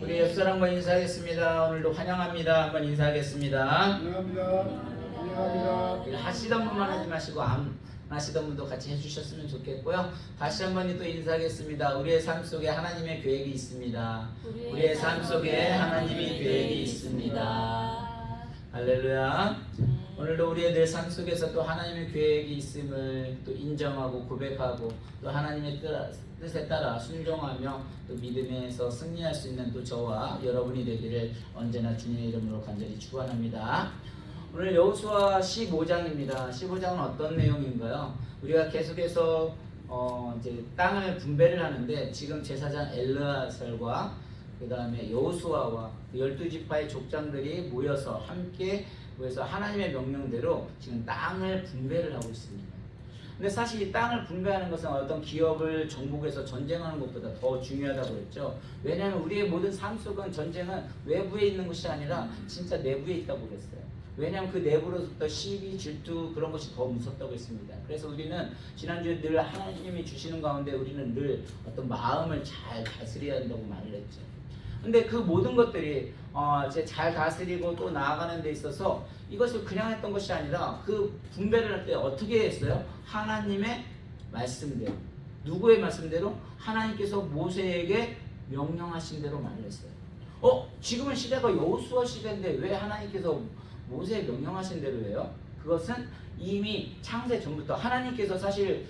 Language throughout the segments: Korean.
우리 옆사람 한번 인사하겠습니다. 오늘도 환영합니다. 한번 인사하겠습니다. 안녕합니다. 안녕합니다. 하시던 분만 하지 마시고 안 하시던 분도 같이 해주셨으면 좋겠고요. 다시 한번 또 인사하겠습니다. 우리의 삶 속에 하나님의 계획이 있습니다. 우리의 삶 속에 하나님의 계획이 있습니다. 할렐루야. 오늘도 우리의 늘 삶 속에서 또 하나님의 계획이 있음을 또 인정하고 고백하고 또 하나님의 뜻에 따라 순종하며 또 믿음에서 승리할 수 있는 또 저와 여러분이 되기를 언제나 주님의 이름으로 간절히 축원합니다. 오늘 여호수아 15장입니다. 15장은 어떤 내용인가요? 우리가 계속해서 이제 땅을 분배를 하는데 지금 제사장 엘르아살과 그 다음에 여호수아와 12지파의 족장들이 모여서 함께 모여서 하나님의 명령대로 지금 땅을 분배를 하고 있습니다. 근데 사실 이 땅을 분배하는 것은 어떤 기업을 정복해서 전쟁하는 것보다 더 중요하다고 그랬죠. 왜냐하면 우리의 모든 삶 속은 전쟁은 외부에 있는 것이 아니라 진짜 내부에 있다고 그랬어요. 왜냐하면 그 내부로부터 시기, 질투 그런 것이 더 무섭다고 했습니다. 그래서 우리는 지난주에 늘 하나님이 주시는 가운데 우리는 늘 어떤 마음을 잘 다스려야 한다고 말을 했죠. 근데 그 모든 것들이 이제 잘 다스리고 또 나아가는 데 있어서 이것을 그냥 했던 것이 아니라 그 분배를 할 때 어떻게 했어요? 하나님의 말씀대로. 누구의 말씀대로? 하나님께서 모세에게 명령하신 대로 말을 했어요. 지금은 시대가 여호수아 시대인데 왜 하나님께서 모세에 명령하신 대로 해요? 그것은 이미 창세 전부터 하나님께서 사실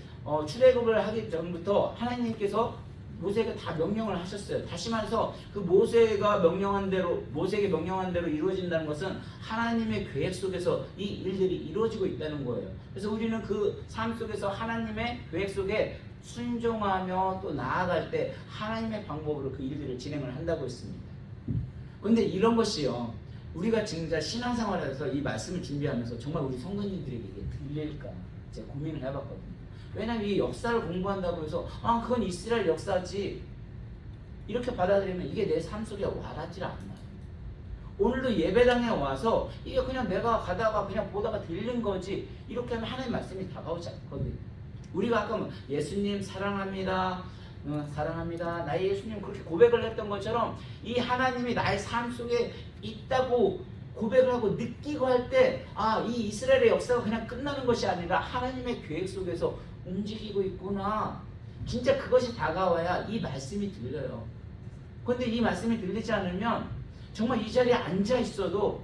출애굽을 하기 전부터 하나님께서 모세에게 다 명령을 하셨어요. 다시 말해서 그 모세에게 명령한 대로 이루어진다는 것은 하나님의 계획 속에서 이 일들이 이루어지고 있다는 거예요. 그래서 우리는 그 삶 속에서 하나님의 계획 속에 순종하며 또 나아갈 때 하나님의 방법으로 그 일들을 진행을 한다고 했습니다. 그런데 이런 것이요, 우리가 진짜 신앙생활에서 이 말씀을 준비하면서 정말 우리 성도님들에게 이게 들릴까 제가 고민을 해봤거든요. 왜냐하면 이 역사를 공부한다고 해서 그건 이스라엘 역사지 이렇게 받아들이면 이게 내 삶 속에 와닿질 않아요. 오늘도 예배당에 와서 이게 그냥 내가 가다가 그냥 보다가 들린 거지 이렇게 하면 하나님 말씀이 다가오지 않거든요. 우리가 아까 예수님 사랑합니다, 사랑합니다, 나의 예수님 그렇게 고백을 했던 것처럼 이 하나님이 나의 삶 속에 있다고 고백을 하고 느끼고 할 때 이 이스라엘의 역사가 그냥 끝나는 것이 아니라 하나님의 계획 속에서 움직이고 있구나. 진짜 그것이 다가와야 이 말씀이 들려요. 그런데 이 말씀이 들리지 않으면 정말 이 자리에 앉아 있어도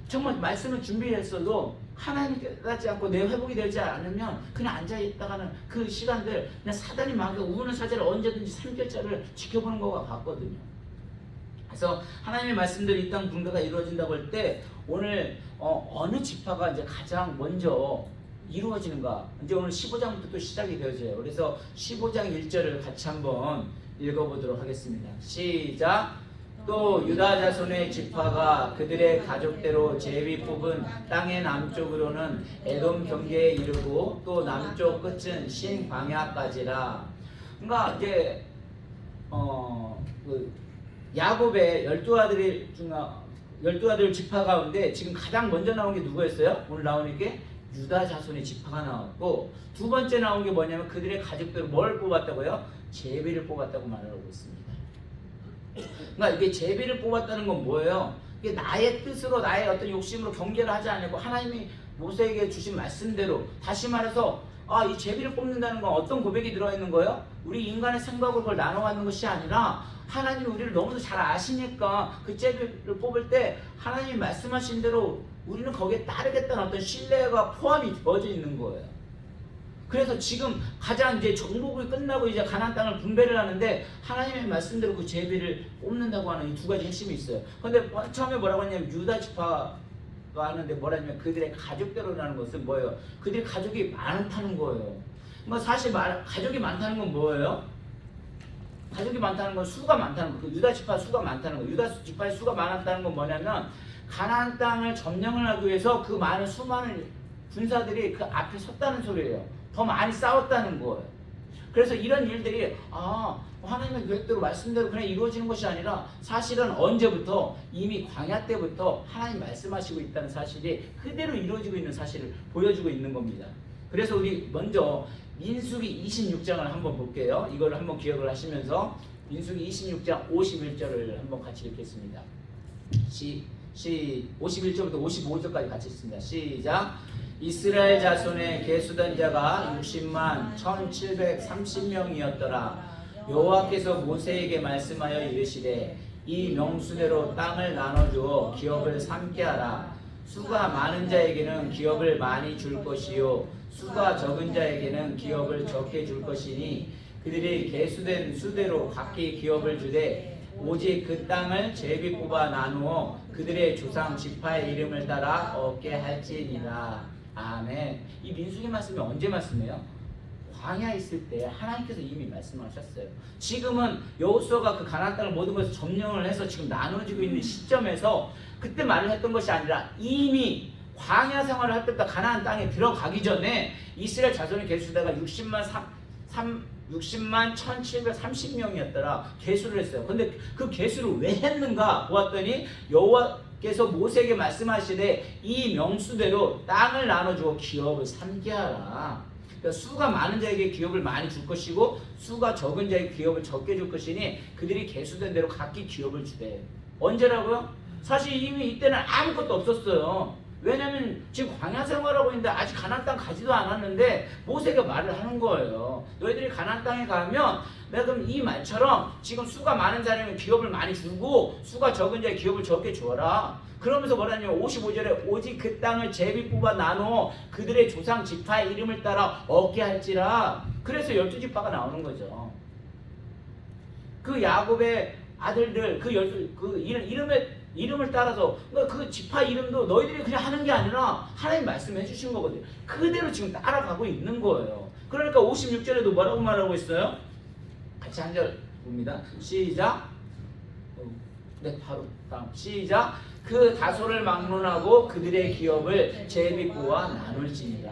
정말 말씀을 준비했어도 하나님 깨닫지 않고 내 회복이 되지 않으면 그냥 앉아 있다가는 그 시간들 그냥 사단이 막 우는 사자를 언제든지 삼킬자를 지켜보는 것과 같거든요. 그래서 하나님의 말씀대로 이 땅 분배가 이루어진다고 할 때 오늘 어느 지파가 이제 가장 먼저 이루어지는가? 이제 오늘 15장부터 또 시작이 되어져요. 그래서 15장 1절을 같이 한번 읽어보도록 하겠습니다. 시작! 또 유다 자손의 지파가 그들의 가족대로 제비 뽑은 땅의 남쪽으로는 에돔 경계에 이르고 또 남쪽 끝은 신 광야까지라. 그러니까 이제 야곱의 12아들 지파 가운데 지금 가장 먼저 나온 게 누구였어요? 오늘 나오는 게 유다 자손의 지파가 나왔고, 두 번째 나온 게 뭐냐면 그들의 가족대로 뭘 뽑았다고요? 제비를 뽑았다고 말하고 있습니다. 그러니까 이게 제비를 뽑았다는 건 뭐예요? 이게 나의 뜻으로 나의 어떤 욕심으로 경계를 하지 않고 하나님이 모세에게 주신 말씀대로, 다시 말해서 이 제비를 뽑는다는 건 어떤 고백이 들어있는 거예요? 우리 인간의 생각으로 그걸 나눠가는 것이 아니라 하나님이 우리를 너무도 잘 아시니까 그 제비를 뽑을 때 하나님이 말씀하신 대로 우리는 거기에 따르겠다는 어떤 신뢰가 포함이 되어져 있는 거예요. 그래서 지금 가장 이제 정복이 끝나고 이제 가나안 땅을 분배를 하는데 하나님의 말씀대로 그 제비를 뽑는다고 하는 이 두 가지 핵심이 있어요. 그런데 처음에 뭐라고 했냐면 유다 지파가 하는데 뭐라냐면 그들의 가족대로라는 것은 뭐예요? 그들의 가족이 많다는 거예요. 그러니까 사실 가족이 많다는 건 뭐예요? 가족이 많다는 건 수가 많다는 거. 그 유다 지파 수가 많다는 거. 유다 지파의 수가 많았다는 건 뭐냐면 가나안 땅을 점령을 하기 위해서 그 많은 수많은 군사들이 그 앞에 섰다는 소리예요. 더 많이 싸웠다는 거예요. 그래서 이런 일들이 하나님의 계획대로 말씀대로 그냥 이루어지는 것이 아니라 사실은 언제부터 이미 광야 때부터 하나님 말씀하시고 있다는 사실이 그대로 이루어지고 있는 사실을 보여주고 있는 겁니다. 그래서 우리 먼저 민수기 26장을 한번 볼게요. 이걸 한번 기억을 하시면서 민수기 26장 51절을 한번 같이 읽겠습니다. 51절부터 55절까지 같이 읽습니다. 시작. 이스라엘 자손의 계수된 자가 60만 1730명이었더라. 여호와께서 모세에게 말씀하여 이르시되 이 명수대로 땅을 나눠주어 기업을 삼게 하라. 수가 많은 자에게는 기업을 많이 줄 것이요 수가 적은 자에게는 기업을 적게 줄 것이니 그들이 계수된 수대로 각기 기업을 주되 오직 그 땅을 제비 뽑아 나누어 그들의 조상 지파의 이름을 따라 얻게 할지니라. 아멘. 이 민수기 말씀이 언제 말씀이에요? 광야에 있을 때 하나님께서 이미 말씀하셨어요. 지금은 여호수아가 그 가나안 땅을 모든 것을 점령을 해서 지금 나눠지고 있는 시점에서 그때 말을 했던 것이 아니라 이미 광야 생활을 할 때부터 가나안 땅에 들어가기 전에 이스라엘 자손의 계수대가 60만 1730명이었더라. 계수를 했어요. 근데 그 계수를 왜 했는가 보았더니 여호와께서 모세에게 말씀하시되 이 명수대로 땅을 나눠주고 기업을 삼게 하라. 그러니까 수가 많은 자에게 기업을 많이 줄 것이고 수가 적은 자에게 기업을 적게 줄 것이니 그들이 계수된 대로 각기 기업을 주대. 언제라고요? 사실 이미 이때는 아무것도 없었어요. 왜냐면 지금 광야 생활하고 있는데 아직 가나안 땅 가지도 않았는데 모세가 말을 하는 거예요. 너희들이 가나안 땅에 가면 내가 그럼 이 말처럼 지금 수가 많은 자라면 기업을 많이 주고 수가 적은 자에 기업을 적게 주어라. 그러면서 뭐라냐면 55절에 오직 그 땅을 제비 뽑아 나누어 그들의 조상 지파의 이름을 따라 얻게 할지라. 그래서 12지파가 나오는 거죠. 그 야곱의 아들들 이름을 따라서 그 지파 이름도 너희들이 그냥 하는 게 아니라 하나님 말씀해 주신 거거든요. 그대로 지금 따라가고 있는 거예요. 그러니까 56절에도 뭐라고 말하고 있어요? 같이 한 절 봅니다. 시작. 네, 바로 다음. 시작. 그 다소를 막론하고 그들의 기업을 제비꼬와 나눌지니라.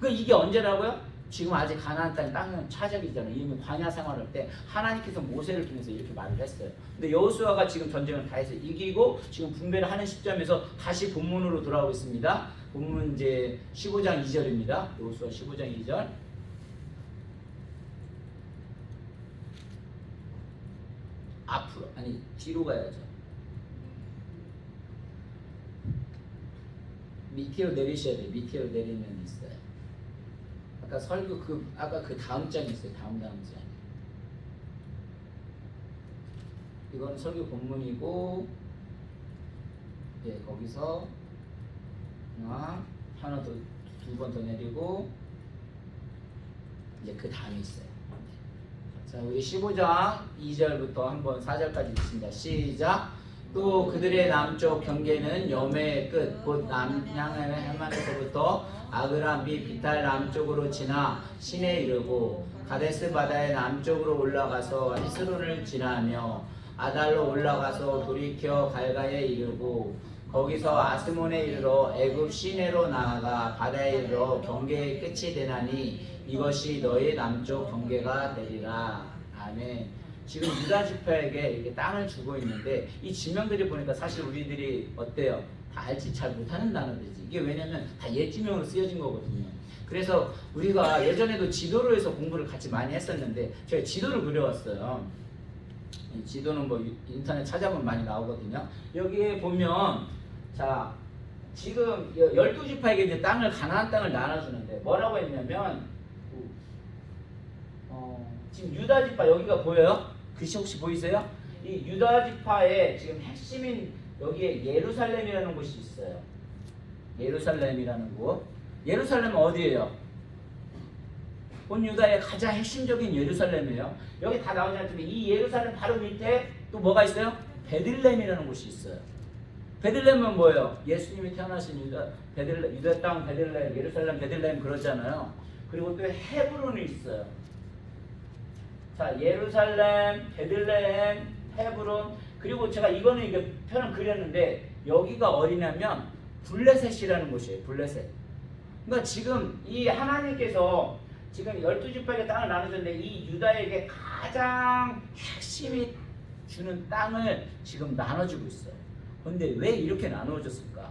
그 이게 언제라고요? 지금 아직 가나안 땅은 차적이잖아요. 이미 광야 생활할 때 하나님께서 모세를 통해서 이렇게 말을 했어요. 근데 여호수아가 지금 전쟁을 다 해서 이기고 지금 분배를 하는 시점에서 다시 본문으로 돌아오고 있습니다. 본문 이제 15장 2절입니다. 여호수아 15장 2절. 앞으로 아니 뒤로 가야죠. 밑으로 내리셔야 돼요. 밑으로 내리면 있어요. 아까 설교 아까 그 다음 장이 있어요. 다음 장. 이거는 설교 본문이고, 예, 거기서 하나 더 두 번 더 내리고 이제 그 다음에 있어요. 자, 우리 15장 2절부터 한번 4절까지 읽습니다. 시작. 또 그들의 남쪽 경계는 여매의 끝, 곧 남향의 해만에서부터 아그람 및 비탈 남쪽으로 지나 신에 이르고 가데스 바다의 남쪽으로 올라가서 헤스론을 지나며 아달로 올라가서 돌이켜 갈가에 이르고 거기서 아스몬에 이르러 애굽 시내로 나아가 바다에 이르러 경계의 끝이 되나니 이것이 너의 남쪽 경계가 되리라. 아멘. 지금 유다 지파에게 이렇게 땅을 주고 있는데 이 지명들이 보니까 사실 우리들이 어때요? 다 알지 잘 못하는 단어들이지. 이게 왜냐면 다 옛 지명으로 쓰여진 거거든요. 그래서 우리가 예전에도 지도로 해서 공부를 같이 많이 했었는데 제가 지도를 그려왔어요. 이 지도는 뭐 인터넷 찾아보면 많이 나오거든요. 여기에 보면 자 지금 12지파에게 이제 땅을 가나안 땅을 나눠주는데 뭐라고 했냐면 지금 유다 지파 여기가 보여요? 글씨 혹시 보이세요? 이 유다 지파의 지금 핵심인 여기에 예루살렘이라는 곳이 있어요. 예루살렘이라는 곳. 예루살렘은 어디예요? 본 유다의 가장 핵심적인 예루살렘이에요. 여기 다 나오지 않지만 이 예루살렘 바로 밑에 또 뭐가 있어요? 베들레헴이라는 곳이 있어요. 베들레헴은 뭐예요? 예수님이 태어나신 유다 땅 베들레헴, 예루살렘 베들레헴 그러잖아요. 그리고 또 헤브론이 있어요. 자, 예루살렘, 베들레헴, 헤브론, 그리고 제가 이거는 이게 표를 그렸는데 여기가 어디냐면 블레셋이라는 곳이에요. 블레셋. 그러니까 지금 이 하나님께서 지금 12지파에게 땅을 나눠줬는데 이 유다에게 가장 핵심이 주는 땅을 지금 나눠주고 있어요. 근데 왜 이렇게 나누어졌을까?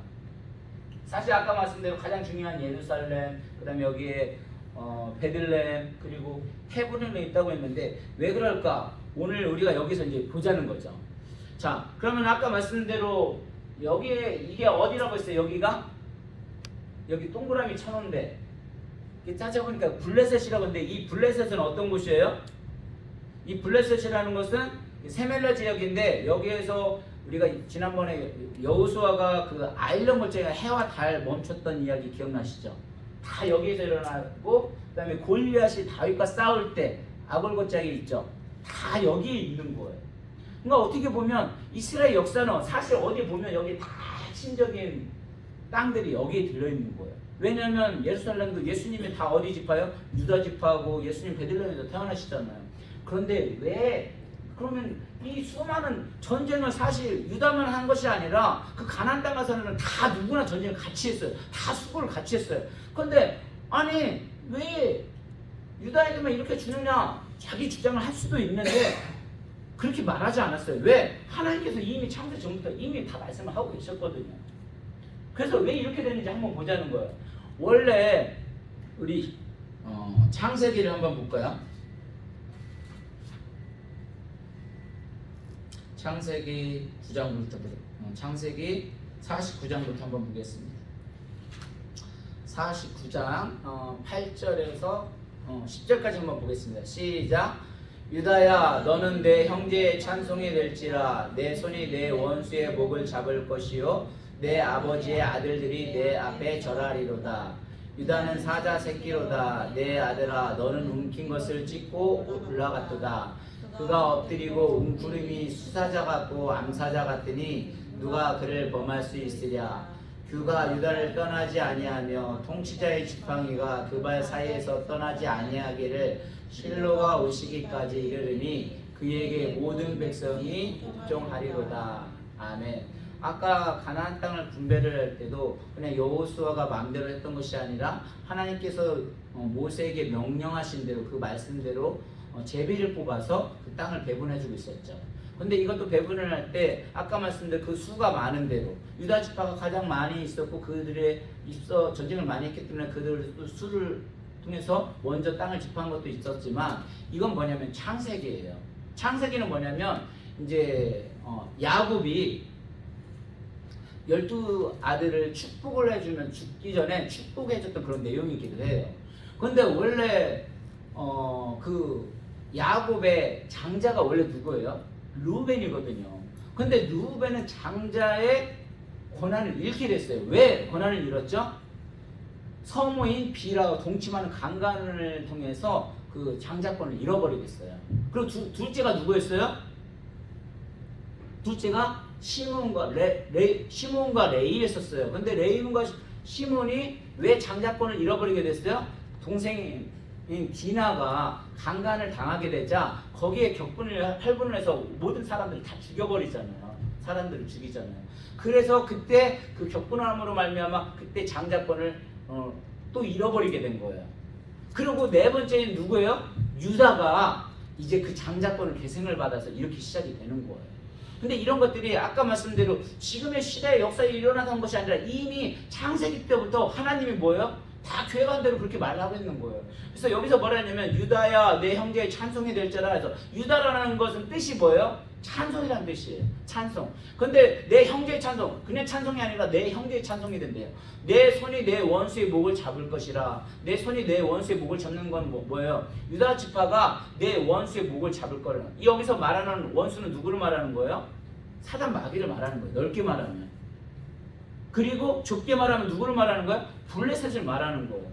사실 아까 말씀대로 가장 중요한 예루살렘, 그 다음에 여기에 베들레헴 그리고 헤브론에 있다고 했는데 왜 그럴까? 오늘 우리가 여기서 이제 보자는 거죠. 자, 그러면 아까 말씀드린 대로 여기에 이게 어디라고 했어요? 여기가 여기 동그라미 쳐놓은데 이게 짜져보니까 블레셋이라고 하는데 이 블레셋은 어떤 곳이에요? 이 블레셋이라는 것은 세멜라 지역인데 여기에서 우리가 지난번에 여호수아가 그 아일론 골짜기가 해와 달 멈췄던 이야기 기억나시죠? 다 여기에서 일어나고 그다음에 골리앗이 다윗과 싸울 때 아골 골짜기 있죠? 다 여기에 있는 거예요. 그러니까 어떻게 보면 이스라엘 역사는 사실 어디 보면 여기 다 핵심적인 땅들이 여기에 들어있는 거예요. 왜냐하면 예루살렘도 예수님이 다 어디 지파요? 유다 지파고 예수님 베들레헴에서 태어나시잖아요. 그런데 왜 그러면 이 수많은 전쟁을 사실 유다만 한 것이 아니라 그 가나안 땅 가서는 다 누구나 전쟁을 같이 했어요. 다 수고를 같이 했어요. 그런데 아니 왜 유다에게만 이렇게 주느냐 자기 주장을 할 수도 있는데 그렇게 말하지 않았어요. 왜? 하나님께서 이미 창세 전부터 이미 다 말씀을 하고 계셨거든요. 그래서 왜 이렇게 되는지 한번 보자는 거예요. 원래 우리 창세기를 한번 볼까요? 창세기 9장부터 창세기 49장부터 한번 보겠습니다. 49장 8절에서 10절까지 한번 보겠습니다. 시작. 유다야 너는 내 형제의 찬송이 될지라 내 손이 내 원수의 목을 잡을 것이요 내 아버지의 아들들이 내 앞에 절하리로다. 유다는 사자 새끼로다. 내 아들아 너는 움킨 것을 찢고 올라갔도다. 그가 엎드리고 웅크림이 수사자 같고 암사자 같으니 누가 그를 범할 수 있으랴. 그가 유다를 떠나지 아니하며 통치자의 지팡이가 그 발 사이에서 떠나지 아니하기를 실로가 오시기까지 이르르니 그에게 모든 백성이 복종하리로다. 아멘. 아까 가나안 땅을 분배를 할 때도 그냥 여호수아가 마음대로 했던 것이 아니라 하나님께서 모세에게 명령하신 대로 그 말씀대로 제비를 뽑아서 그 땅을 배분해주고 있었죠. 근데 이것도 배분을 할 때 아까 말씀드린 그 수가 많은 대로 유다 지파가 가장 많이 있었고 그들의 입서 전쟁을 많이 했기 때문에 그들 수를 통해서 먼저 땅을 집한 것도 있었지만 이건 뭐냐면 창세기예요. 창세기는 뭐냐면 이제 야곱이 12아들을 축복을 해주면 죽기 전에 축복해줬던 그런 내용이기도 해요. 근데 원래 그 야곱의 장자가 원래 누구예요? 르우벤이거든요. 근데 르우벤은 장자의 권한을 잃게 됐어요. 왜 권한을 잃었죠? 서모인 비라와 동침하는 강간을 통해서 그 장자권을 잃어버리게 됐어요. 그리고 둘째가 누구였어요? 둘째가 시몬과 레이였었어요. 근데 레이문과 시몬이 왜 장자권을 잃어버리게 됐어요? 동생인 디나가 강간을 당하게 되자 거기에 활분을 해서 모든 사람들을 다 죽여버리잖아요. 사람들을 죽이잖아요. 그래서 그때 그 격분함으로 말미암아 그때 장자권을 또 잃어버리게 된 거예요. 그리고 네 번째는 누구예요? 유다가 이제 그 장자권을 계승을 받아서 이렇게 시작이 되는 거예요. 근데 이런 것들이 아까 말씀대로 지금의 시대의 역사에 일어나던 것이 아니라 이미 창세기 때부터 하나님이 뭐예요? 다 계획한 대로 그렇게 말하고 있는 거예요. 그래서 여기서 뭐라 했냐면 유다야 내 형제의 찬송이 될지라 해서 유다라는 것은 뜻이 뭐예요? 찬송이라는 뜻이에요. 찬송. 근데 내 형제의 찬송 그냥 찬송이 아니라 내 형제의 찬송이 된대요. 내 손이 내 원수의 목을 잡을 것이라. 내 손이 내 원수의 목을 잡는 건 뭐예요? 유다 지파가 내 원수의 목을 잡을 거라. 여기서 말하는 원수는 누구를 말하는 거예요? 사단 마귀를 말하는 거예요. 넓게 말하면. 그리고 좁게 말하면 누구를 말하는 거예요? 블레셋을 말하는 거예요.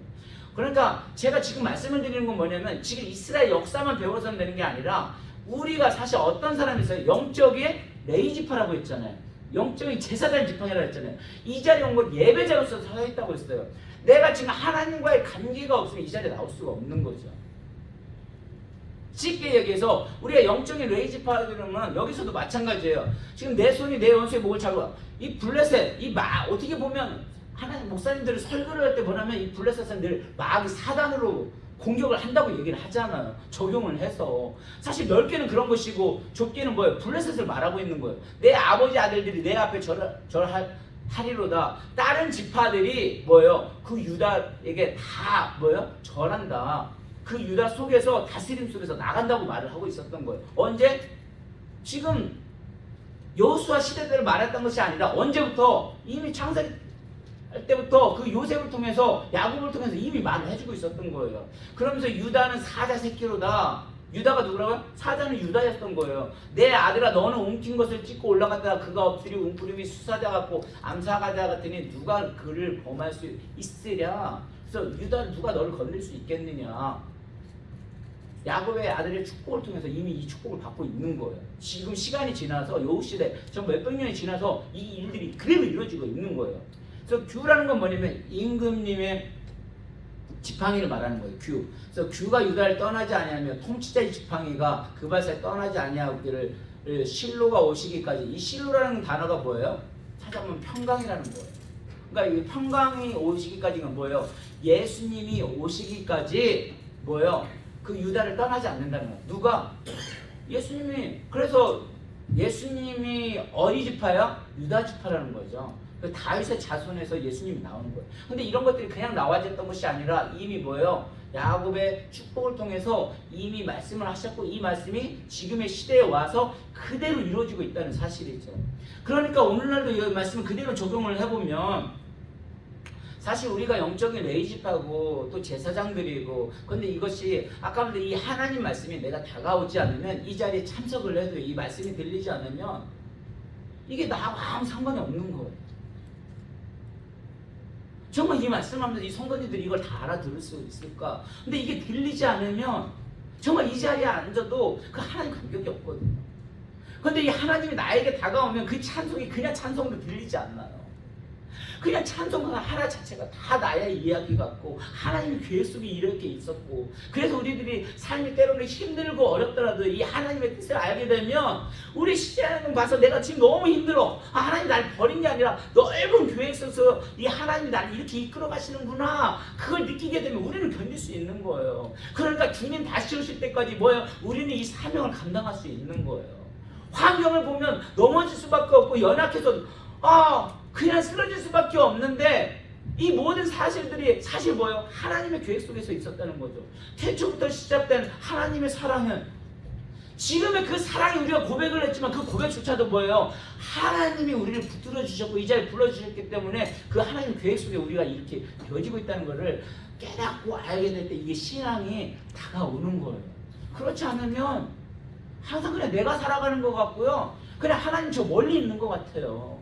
그러니까 제가 지금 말씀을 드리는 건 뭐냐면 지금 이스라엘 역사만 배워서는 되는 게 아니라 우리가 사실 어떤 사람이 있어요? 영적인 레이지파라고 했잖아요. 영적인 제사장 지팡이라고 했잖아요. 이 자리에 온 건 예배자로서 서 있다고 했어요. 내가 지금 하나님과의 관계가 없으면 이 자리에 나올 수가 없는 거죠. 쉽게 얘기해서 우리가 영적인 레이지파들은 여기서도 마찬가지예요. 지금 내 손이 내 원수의 목을 잡아. 이 블레셋, 어떻게 보면 하나님 목사님들을 설교를 할 때 보면 이 블레셋은 늘 마귀 사단으로 공격을 한다고 얘기를 하잖아요. 적용을 해서. 사실 넓게는 그런 것이고 좁게는 뭐예요? 블레셋을 말하고 있는 거예요. 내 아버지 아들들이 내 앞에 절하리로다. 다른 지파들이 뭐예요? 그 유다에게 다 뭐예요? 절한다. 그 유다 속에서 다스림 속에서 나간다고 말을 하고 있었던 거예요. 언제? 지금 여호수아 시대대로 말했던 것이 아니라 언제부터? 이미 창세할 때부터 그 요셉을 통해서 야곱을 통해서 이미 말을 해주고 있었던 거예요. 그러면서 유다는 사자 새끼로다. 유다가 누구라고요? 사자는 유다였던 거예요. 내 아들아 너는 옮긴 것을 찍고 올라갔다가 그가 엎드리고 웅크림이 수사자 같고 암사가자 같으니 누가 그를 범할 수 있으랴. 그래서 유다는 누가 너를 건들 수 있겠느냐. 야곱의 아들의 축복을 통해서 이미 이 축복을 받고 있는 거예요. 지금 시간이 지나서 여호시대 전 몇백 년이 지나서 이 일들이 그대로 이루어지고 있는 거예요. 그래서 규라는 건 뭐냐면 임금님의 지팡이를 말하는 거예요. 규. 그래서 규가 유다를 떠나지 아니하며 통치자의 지팡이가 그 발사에 떠나지 아니하기를 실로가 오시기까지. 이 실로라는 단어가 뭐예요? 찾아보면 평강이라는 거예요. 그러니까 이 평강이 오시기까지가 뭐예요? 예수님이 오시기까지 뭐예요? 그 유다를 떠나지 않는다는 거예요. 누가? 예수님이. 그래서 예수님이 어디 지파야? 유다 지파라는 거죠. 그 다윗의 자손에서 예수님이 나오는 거예요. 근데 이런 것들이 그냥 나와졌던 것이 아니라 이미 뭐예요? 야곱의 축복을 통해서 이미 말씀을 하셨고 이 말씀이 지금의 시대에 와서 그대로 이루어지고 있다는 사실이죠. 그러니까 오늘날도 이 말씀을 그대로 적용을 해보면 사실 우리가 영적인 레이집하고 또 제사장들이고 근데 이것이 아까 말한 이 하나님 말씀이 내가 다가오지 않으면 이 자리에 참석을 해도 이 말씀이 들리지 않으면 이게 나하고 아무 상관이 없는 거예요. 정말 이 말씀하면서 이 성도님들이 이걸 다 알아들을 수 있을까? 근데 이게 들리지 않으면 정말 이 자리에 앉아도 그 하나님 감격이 없거든요. 근데 이 하나님이 나에게 다가오면 그 찬송이 그냥 찬송으로 들리지 않나요? 그냥 찬송가 하나 자체가 다 나의 이야기 같고 하나님의 계획 속에 이렇게 있었고 그래서 우리들이 삶이 때로는 힘들고 어렵더라도 이 하나님의 뜻을 알게 되면 우리 시간을 봐서 내가 지금 너무 힘들어. 하나님 날 버린 게 아니라 넓은 계획 속에서 이 하나님이 나를 이렇게 이끌어 가시는구나. 그걸 느끼게 되면 우리는 견딜 수 있는 거예요. 그러니까 주님 다시 오실 때까지 뭐예요? 우리는 이 사명을 감당할 수 있는 거예요. 환경을 보면 넘어질 수밖에 없고 연약해서 그냥 쓰러질 수밖에 없는데 이 모든 사실들이 사실 뭐예요? 하나님의 계획 속에서 있었다는 거죠. 태초부터 시작된 하나님의 사랑은 지금의 그 사랑이 우리가 고백을 했지만 그 고백조차도 뭐예요? 하나님이 우리를 붙들어 주셨고 이 자리에 불러주셨기 때문에 그 하나님의 계획 속에 우리가 이렇게 되어지고 있다는 것을 깨닫고 알게 될 때 이게 신앙이 다가오는 거예요. 그렇지 않으면 항상 그냥 내가 살아가는 것 같고요. 그냥 하나님 저 멀리 있는 것 같아요.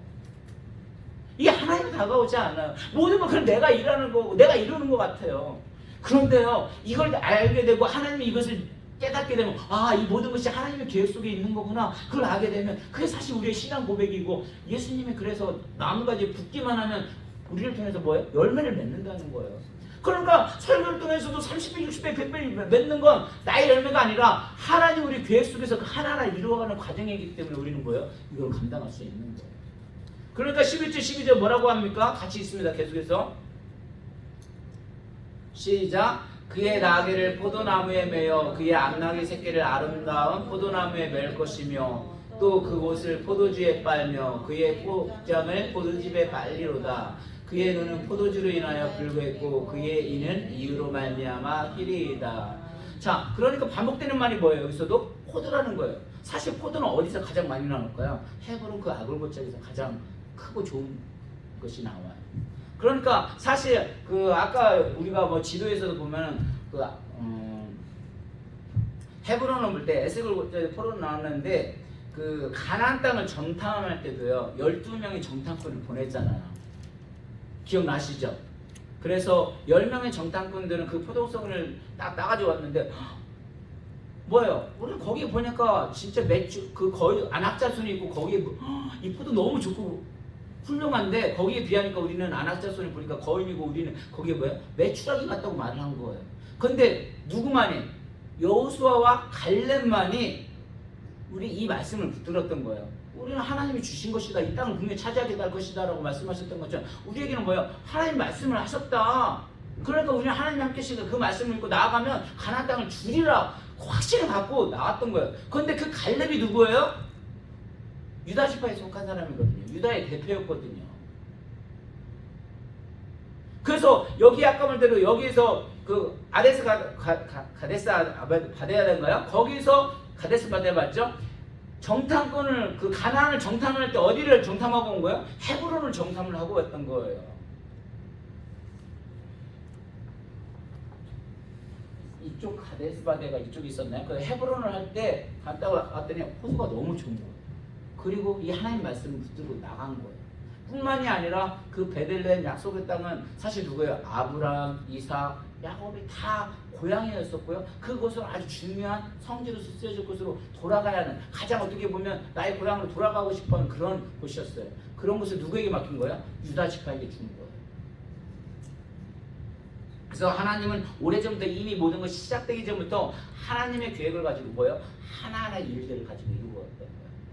이게 하나님이 다가오지 않아요. 모든 건 그냥 내가 일하는 거고 내가 이루는 것 같아요. 그런데요, 이걸 알게 되고 하나님이 이것을 깨닫게 되면 이 모든 것이 하나님의 계획 속에 있는 거구나. 그걸 알게 되면 그게 사실 우리의 신앙 고백이고 예수님이 그래서 나무가지에 붙기만 하면 우리를 통해서 뭐예요? 열매를 맺는다는 거예요. 그러니까 설교를 통해서도 30배, 60배, 100배 맺는 건 나의 열매가 아니라 하나님 우리 계획 속에서 그 하나하나 이루어가는 과정이기 때문에 우리는 뭐예요? 이걸 감당할 수 있는 거예요. 그러니까 11절 12절 뭐라고 합니까? 같이 있습니다. 계속해서 시작. 그의 나귀를 포도나무에 매어 그의 암나귀 새끼를 아름다운 포도나무에 맬 것이며 또 그곳을 포도주에 빨며 그의 포장을 포도즙에 빨리로다. 그의 눈은 포도주로 인하여 불구했고 그의 이는 이유로 말미암아 희리이다. 자, 그러니까 반복되는 말이 뭐예요? 여기서도 포도라는 거예요. 사실 포도는 어디서 가장 많이 나올까요? 헤브론 그 아골고짝에서 가장 크고 좋은 것이 나와요. 그러니까 사실 그 아까 우리가 뭐 지도에서도 보면 그 헤브론을 볼 때 에스겔 포로로 나왔는데 그 가나안 땅을 정탐할 때도요 12명의 정탐꾼을 보냈잖아요. 기억나시죠? 그래서 10명의 정탐꾼들은 그 포도성을 딱 따가지고 왔는데 뭐예요? 우리 거기 보니까 진짜 맥주 그 거의 안악자손이 있고 거기에 이 포도 너무 좋고 훌륭한데 거기에 비하니까 우리는 안악자손을 보니까 거인이고 우리는 거기에 뭐예요? 메추라기 같다고 말을 한 거예요. 근데 누구만이? 여호수아와 갈렙만이 우리 이 말씀을 붙들었던 거예요. 우리는 하나님이 주신 것이다. 이 땅을 분명히 차지하게 될 것이다 라고 말씀하셨던 것처럼 우리에게는 뭐예요? 하나님 말씀을 하셨다. 그러니까 우리는 하나님 함께 하시니까 그 말씀을 읽고 나아가면 가나안 땅을 주리라 확신을 갖고 나왔던 거예요. 그런데 그 갈렙이 누구예요? 유다 지파에 속한 사람이거든요. 유다의 대표였거든요. 그래서 여기 아까 말대로 여기서 그 아데스 가데스 바데아 된가요? 거기서 가데스 바데아 맞죠? 정탐꾼을 그 가나안을 정탐할 때 어디를 정탐하고 온 거예요? 헤브론을 정탐을 하고 왔던 거예요. 이쪽 가데스 바데가 이쪽에 있었나요? 그 헤브론을 할 때 갔다 왔더니 호수가 너무 좋은 거예요. 그리고 이 하나님 말씀을 붙들고 나간 거예요. 뿐만이 아니라 그 베들레헴 약속의 땅은 사실 누구예요? 아브라함, 이삭, 야곱이 다 고향이었었고요. 그곳은 아주 중요한 성지로서 쓰여질 곳으로 돌아가야 하는, 가장 어떻게 보면 나의 고향으로 돌아가고 싶어하는 그런 곳이었어요. 그런 곳을 누구에게 맡긴 거예요? 유다 지파에게 준 거예요. 그래서 하나님은 오래전부터 이미 모든 것이 시작되기 전부터 하나님의 계획을 가지고 뭐예요? 하나하나의 일들을 가지고 이루어왔던 거예요.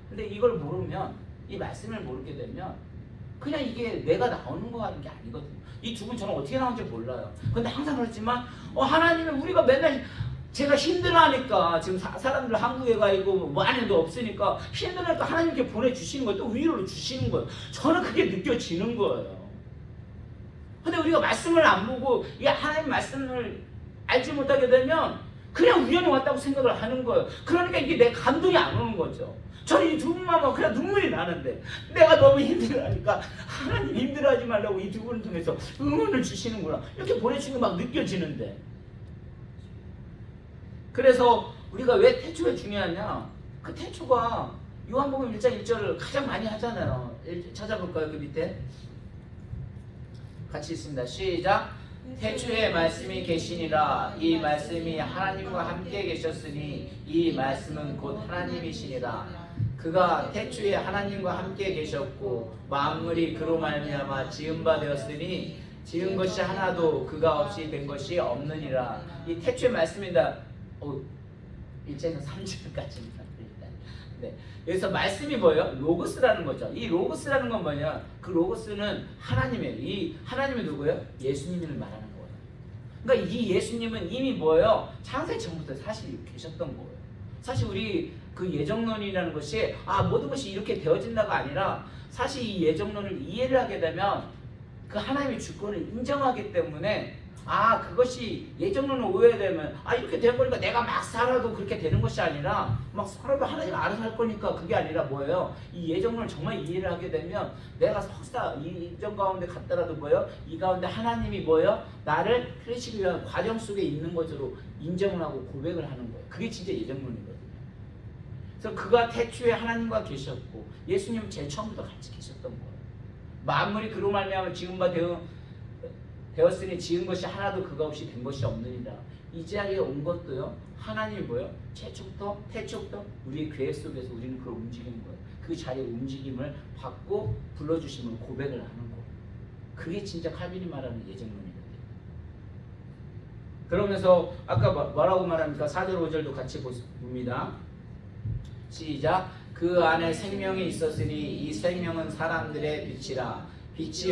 근데 이걸 모르면, 이 말씀을 모르게 되면 그냥 이게 내가 나오는 거 하는 게 아니거든요. 이 두 분 저는 어떻게 나온지 몰라요. 근데 항상 그렇지만 하나님은 우리가 맨날 제가 힘들어하니까 지금 사람들 한국에 가 있고 뭐 아는 데 없으니까 힘들어하니까 하나님께 보내주시는 거예요. 또 위로를 주시는 거예요. 저는 그게 느껴지는 거예요. 근데 우리가 말씀을 안 보고 이 하나님 말씀을 알지 못하게 되면 그냥 우연히 왔다고 생각을 하는 거예요. 그러니까 이게 내 감동이 안 오는 거죠. 저는 이 두 분만 보면 그냥 눈물이 나는데 내가 너무 힘들어하니까 하나님 힘들어하지 말라고 이 두 분을 통해서 응원을 주시는구나 이렇게 보내주는 게 막 느껴지는데, 그래서 우리가 왜 태초가 중요하냐, 그 태초가 요한복음 1장 1절을 가장 많이 하잖아요. 찾아볼까요? 그 밑에 같이 있습니다. 시작. 태초에 말씀이 계시니라. 이 말씀이 하나님과 함께 계셨으니 이 말씀은 곧 하나님이시니라. 그가 태초에 하나님과 함께 계셨고 만물이 그로 말미암아 지은 바 되었으니 지은 것이 하나도 그가 없이 된 것이 없느니라. 이 태초의 말씀이다. 1장에서 3절까지입니다. 네. 여기서 말씀이 뭐예요? 로고스라는 거죠. 이 로고스라는 건 뭐냐? 그 로고스는 하나님이에요. 이 하나님이 누구예요? 예수님을 말하는 거예요. 그러니까 이 예수님은 이미 뭐예요? 창세 전부터 사실 계셨던 거예요. 사실 우리 그 예정론이라는 것이 모든 것이 이렇게 되어진다가 아니라 사실 이 예정론을 이해를 하게 되면 그 하나님의 주권을 인정하기 때문에 그것이 예정론을 오해되면 이렇게 된 거니까 내가 막 살아도 그렇게 되는 것이 아니라 막 살아도 하나님 알아서 할 거니까 그게 아니라 뭐예요? 이 예정론을 정말 이해를 하게 되면 내가 석사 이 예정 가운데 갔더라도 뭐예요? 이 가운데 하나님이 뭐예요? 나를 크리시기 위한 과정 속에 있는 것으로 인정을 하고 고백을 하는 거예요. 그게 진짜 예정론이거든요. 그래서 그가 태초에 하나님과 계셨고 예수님은 제일 처음부터 같이 계셨던 거예요. 만물이 그로 말미암아 지은 바 되었으니 지은 것이 하나도 그가 없이 된 것이 없느니라. 이 자리에 온 것도요, 하나님이 뭐예요? 태초부터 우리의 계획 속에서 우리는 그걸 움직이는 거예요. 그 자리의 움직임을 받고 불러주심을 고백을 하는 거예요. 그게 진짜 칼빈이 말하는 예정론이거든요. 그러면서 아까 뭐라고 말합니까? 4절 5절도 같이 봅니다. 시작. 그 안에 생명이 있었으니 이 생명은 사람들의 빛이라. 빛이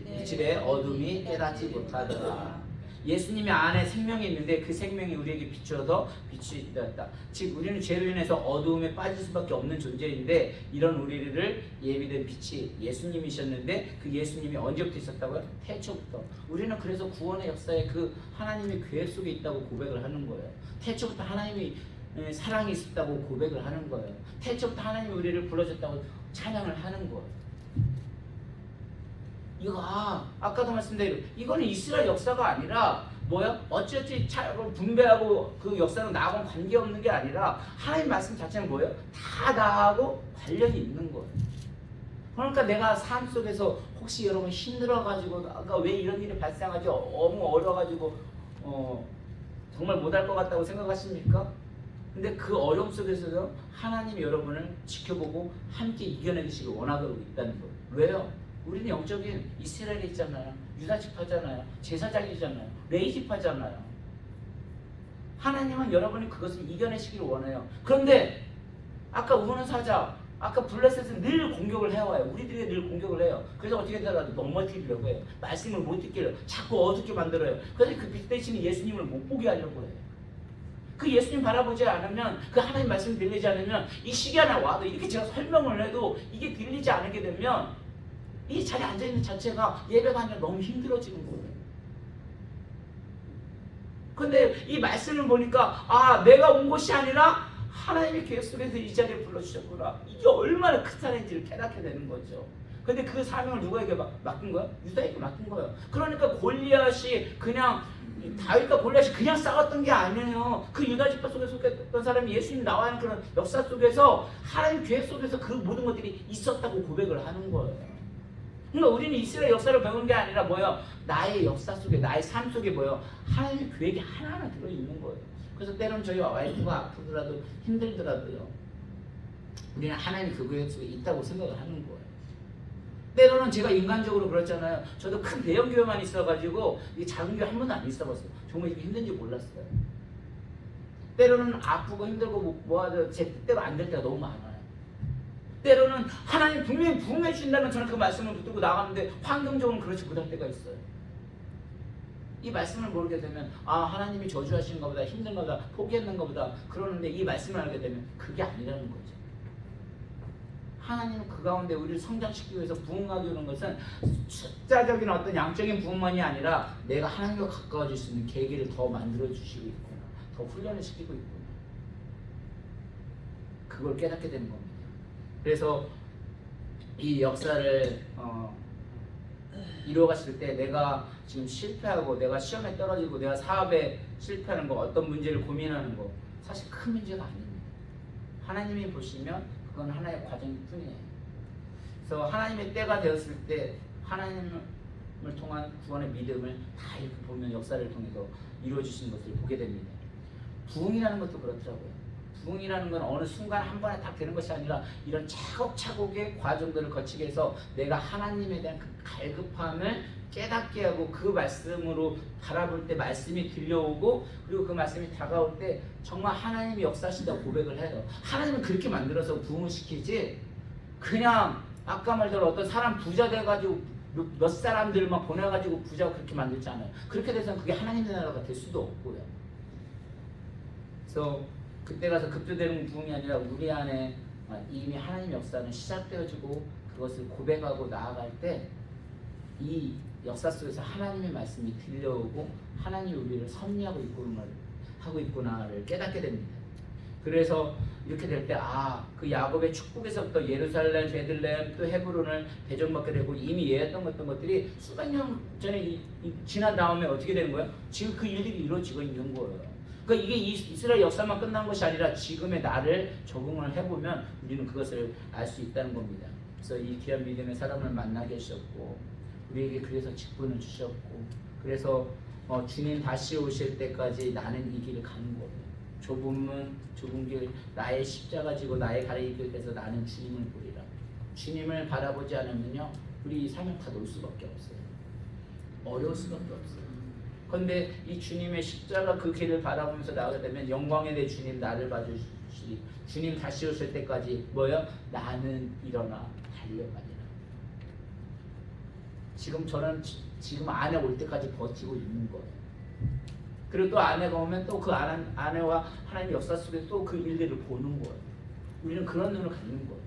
빛이래 어둠이 깨닫지 못하더라. 예수님의 안에 생명이 있는데 그 생명이 우리에게 비추어서 빛이 되었다. 즉 우리는 죄로 인해서 어두움에 빠질 수밖에 없는 존재인데 이런 우리를 예비된 빛이 예수님이셨는데 그 예수님이 언제부터 있었다고요? 태초부터. 우리는 그래서 구원의 역사에 그 하나님의 계획 속에 있다고 고백을 하는 거예요. 태초부터 하나님이 사랑이 있었다고 고백을 하는 거예요. 태초부터 하나님이 우리를 불러줬다고 찬양을 하는 거예요. 이거 아까도 말씀드린 이거는 이스라엘 역사가 아니라 뭐야? 어찌어찌 분배하고 그 역사는 나하고는 관계없는 게 아니라 하나님 말씀 자체는 뭐예요? 다 나하고 관련이 있는 거예요. 그러니까 내가 삶 속에서 혹시 여러분 힘들어가지고 왜 이런 일이 발생하지? 너무 어려가지고 정말 못할 것 같다고 생각하십니까? 근데 그 어려움 속에서도 하나님이 여러분을 지켜보고 함께 이겨내시길 원하고 있다는 거예요. 왜요? 우리는 영적인 이스라엘에 있잖아요. 유다지파잖아요. 제사장이잖아요. 레위지파잖아요. 하나님은 여러분이 그것을 이겨내시길 원해요. 그런데 아까 우는 사자, 아까 블레셋은 늘 공격을 해와요. 우리들이 늘 공격을 해요. 그래서 어떻게 되더라도 넘어뜨리려고 해요. 말씀을 못 듣게 자꾸 어둡게 만들어요. 그래서 그 빛 대신에 예수님을 못 보게 하려고 해요. 그 예수님 바라보지 않으면, 그 하나님 말씀 들리지 않으면 이 시기 하나 와도 이렇게 제가 설명을 해도 이게 들리지 않게 되면 이 자리에 앉아있는 자체가 예배가 아니라 너무 힘들어지는 거예요. 근데 이 말씀을 보니까 아, 내가 온 것이 아니라 하나님의 계획 속에서 이 자리에 불러주셨구나. 이게 얼마나 큰 사랑인지를 깨닫게 되는 거죠. 근데 그 사명을 누구에게 맡긴 거야? 유다에게 맡긴 거예요. 그러니까 골리앗이 그냥 다윗과 골리앗이 그냥 싸웠던 게 아니에요. 그 유다 지파 속에 속했던 사람이 예수님 나와 있는 그런 역사 속에서 하나님 계획 속에서 그 모든 것들이 있었다고 고백을 하는 거예요. 그러니까 우리는 이스라엘 역사를 배우는 게 아니라 뭐예요? 나의 역사 속에, 나의 삶 속에 뭐예요? 하나님의 계획이 하나하나 들어있는 거예요. 그래서 때로는 저희 와이프가 아프더라도 힘들더라도요, 우리는 하나님이 그 계획 속에 있다고 생각을 하는 거예요. 때로는 제가 인간적으로 그렇잖아요. 저도 큰 대형 교회만 있어가지고 이 작은 교회 한 번도 안 있어봤어요. 정말 이렇게 힘든지 몰랐어요. 때로는 아프고 힘들고 뭐하죠, 제 뜻대로 안 될 때가 너무 많아요. 때로는 하나님 분명히 부흥해 주신다면 저는 그 말씀을 붙들고 나가는데 환경적으로는 그렇지 못할 때가 있어요. 이 말씀을 모르게 되면 아, 하나님이 저주하시는가 보다, 힘든가 보다, 포기했는가 보다 그러는데 이 말씀을 알게 되면 그게 아니라는 거죠. 하나님은 그 가운데 우리를 성장시키기 위해서 부흥하게 오는 것은 숫자적인 어떤 양적인 부흥만이 아니라 내가 하나님과 가까워질 수 있는 계기를 더 만들어주시고 있구나, 더 훈련을 시키고 있구나, 그걸 깨닫게 되는 겁니다. 그래서 이 역사를 이루어갔을 때 내가 지금 실패하고 내가 시험에 떨어지고 내가 사업에 실패하는 거, 어떤 문제를 고민하는 거 사실 큰 문제가 아닙니다. 하나님이 보시면 그건 하나의 과정일 뿐이에요. 그래서 하나님의 때가 되었을 때 하나님을 통한 구원의 믿음을 다 이렇게 보면 역사를 통해서 이루어지시는 것을 보게 됩니다. 부흥이라는 것도 그렇더라고요. 부흥이라는 건 어느 순간 한 번에 딱 되는 것이 아니라 이런 차곡차곡의 과정들을 거치게 해서 내가 하나님에 대한 그 갈급함을 깨닫게 하고 그 말씀으로 바라볼 때 말씀이 들려오고 그리고 그 말씀이 다가올 때 정말 하나님이 역사하신다고 고백을 해요. 하나님은 그렇게 만들어서 부흥을 시키지 그냥 아까 말대로 어떤 사람 부자 돼가지고 몇 사람들만 보내가지고 부자고 그렇게 만들지 않아요. 그렇게 돼서는 그게 하나님의 나라가 될 수도 없고요. 그래서 그때 가서 급조되는 부흥이 아니라 우리 안에 이미 하나님의 역사는 시작되어지고 그것을 고백하고 나아갈 때 이 역사 속에서 하나님의 말씀이 들려오고 하나님이 우리를 섭리하고 있구나를 깨닫게 됩니다. 그래서 이렇게 될 때 그 야곱의 축복에서부터 예루살렘, 베들레헴, 또 헤브론을 배정받게 되고 이미 예했던 것들이 수백 년 전에 지난 다음에 어떻게 되는 거예요? 지금 그 일들이 이루어지고 있는 거예요. 그러니까 이게 이스라엘 역사만 끝난 것이 아니라 지금의 나를 적응을 해보면 우리는 그것을 알 수 있다는 겁니다. 그래서 이 귀한 믿음의 사람을 만나게 하셨고 우리에게 그래서 직분을 주셨고 그래서 주님 다시 오실 때까지 나는 이 길을 가는 거예요. 좁은 길 나의 십자가 지고 나의 가리기 길에서 나는 주님을 보리라. 주님을 바라보지 않으면요 우리 사명 다 놓을 수밖에 없어요. 어려울 수밖에 없어요. 그런데 이 주님의 십자가 그 길을 바라보면서 나가게 되면 영광의 내 주님 나를 봐주시리. 주님 다시 오실 때까지 뭐요? 나는 일어나 달려가리라. 지금 저는 지금 아내 올 때까지 버티고 있는 거예요. 그리고 또 아내가 오면 또 그 아내와 하나님의 역사 속에서 또 그 일들을 보는 거예요. 우리는 그런 눈을 갖는 거예요.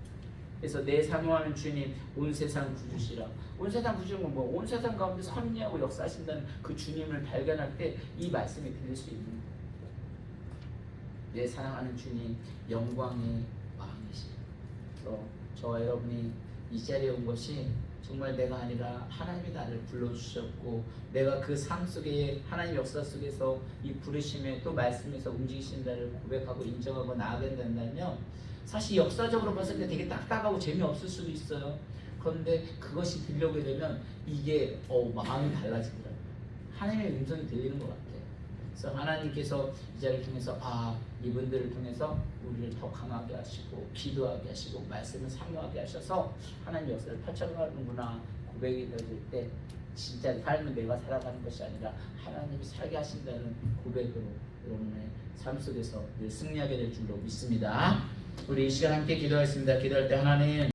그래서 내 사모하는 주님 온 세상 구주시라. 온 세상 구주는 건 뭐? 온 세상 가운데 섭리하고 역사하신다는 그 주님을 발견할 때 이 말씀이 들릴 수 있는 거예요. 내 사랑하는 주님 영광의 왕이시라. 그래서 저와 여러분이 이 자리에 온 것이 정말 내가 아니라 하나님이 나를 불러주셨고 내가 그 삶 속에 하나님의 역사 속에서 이 부르심에 또 말씀에서 움직이신다를 고백하고 인정하고 나아가게 된다면 사실 역사적으로 봤을 때 되게 딱딱하고 재미없을 수도 있어요. 그런데 그것이 들려오게 되면 이게 마음이 달라지더라고요. 하나님의 음성이 들리는 것 같아요. 그래서 하나님께서 이 자리를 통해서 이분들을 통해서 우리를 더 강하게 하시고 기도하게 하시고 말씀을 사모하게 하셔서 하나님의 역사를 펼쳐가는구나 고백이 되어질 때 진짜 삶은 내가 살아가는 것이 아니라 하나님이 살게 하신다는 고백으로 여러분의 삶 속에서 늘 승리하게 될 줄로 믿습니다. 우리 이 시간 함께 기도하겠습니다. 기도할 때 하나님